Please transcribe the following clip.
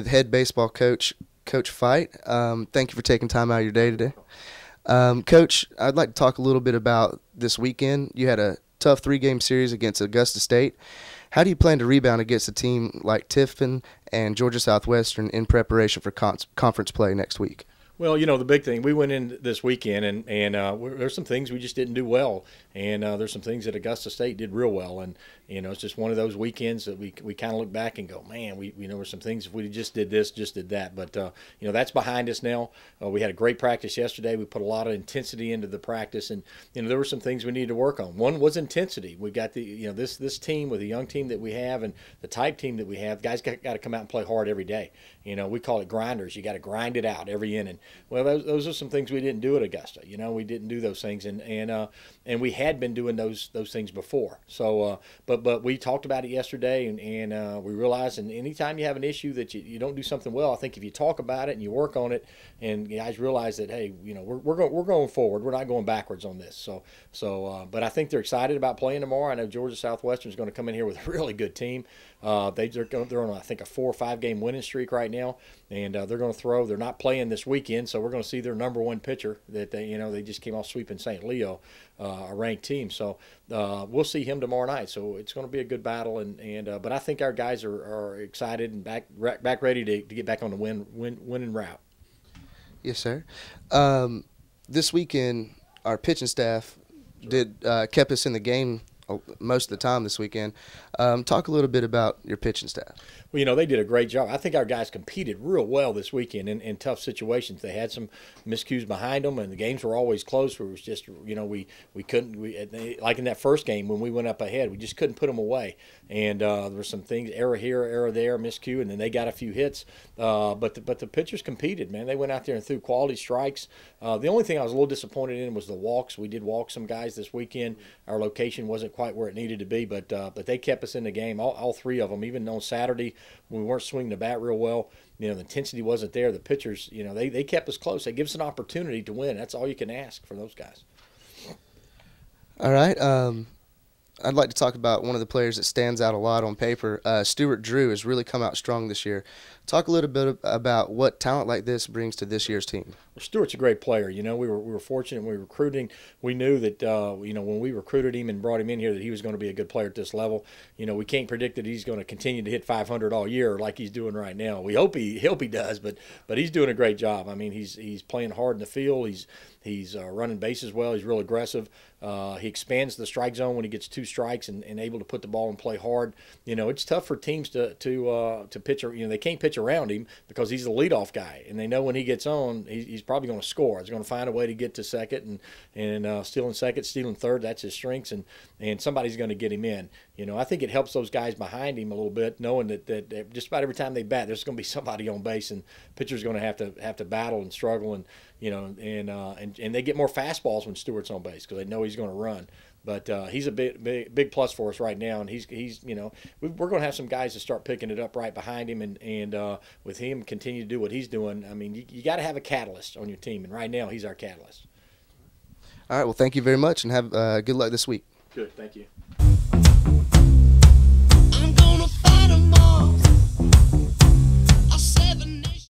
head baseball coach, Coach Fite. Thank you for taking time out of your day today. Coach, I'd like to talk a little bit about this weekend. You had a tough 3-game series against Augusta State. How do you plan to rebound against a team like Tiffin and Georgia Southwestern in preparation for conference play next week? Well, the big thing, we went in this weekend, and there's some things we just didn't do well, and there's some things that Augusta State did real well, and it's just one of those weekends that we kind of look back and go, man, we there's some things if we just did this, just did that, but that's behind us now. We had a great practice yesterday. We put a lot of intensity into the practice, and there were some things we needed to work on. One was intensity. We got this team with the young team that we have and the type team that we have. Guys got to come out and play hard every day. We call it grinders. You got to grind it out every inning. Well, those are some things we didn't do at Augusta. We didn't do those things, and we had been doing those things before. So, but we talked about it yesterday, and we realized, and anytime you have an issue that you don't do something well, I think if you talk about it and you work on it, and guys realize that, hey, we're going forward. We're not going backwards on this. But I think they're excited about playing tomorrow. I know Georgia Southwestern is going to come in here with a really good team. They're on, I think, a 4 or 5 game winning streak right now, and they're going to throw. They're not playing this weekend, so we're going to see their number 1 pitcher that they just came off sweeping St. Leo, a ranked team. So we'll see him tomorrow night. So it's going to be a good battle, but I think our guys are excited and back ready to get back on the winning route. Yes, sir. This weekend, our pitching staff kept us in the game most of the time this weekend. Talk a little bit about your pitching staff. Well, they did a great job. I think our guys competed real well this weekend in tough situations. They had some miscues behind them, and the games were always close. Where it was just, we couldn't, like in that first game when we went up ahead, we just couldn't put them away. And there were some things, error here, error there, miscue, and then they got a few hits. But the pitchers competed, man. They went out there and threw quality strikes. The only thing I was a little disappointed in was the walks. We did walk some guys this weekend. Our location wasn't quite where it needed to be, but they kept us in the game, all 3 of them. Even on Saturday, when we weren't swinging the bat real well, the intensity wasn't there. The pitchers, they kept us close. They give us an opportunity to win. That's all you can ask for those guys. All right. I'd like to talk about one of the players that stands out a lot on paper. Stewart Drew has really come out strong this year. Talk a little bit about what talent like this brings to this year's team. Well, Stewart's a great player. We were fortunate when we were recruiting. We knew that when we recruited him and brought him in here that he was going to be a good player at this level. We can't predict that he's going to continue to hit 500 all year like he's doing right now. We hope he does, but he's doing a great job. I mean, he's playing hard in the field. He's running bases well. He's real aggressive. He expands the strike zone when he gets 2 strikes and able to put the ball and play hard. It's tough for teams to pitch. They can't pitch around him because he's the leadoff guy, and they know when he gets on, he's probably going to score. He's going to find a way to get to second and stealing second, stealing third. That's his strengths, and somebody's going to get him in. I think it helps those guys behind him a little bit, knowing that just about every time they bat, there's going to be somebody on base, and pitcher's going to have to battle and struggle, and they get more fastballs when Stewart's on base because they know he's going to run. But he's a big plus for us right now, and we're going to have some guys to start picking it up right behind him, and with him continue to do what he's doing. I mean, you got to have a catalyst on your team, and right now he's our catalyst. All right, well, thank you very much, and have good luck this week. Good, thank you.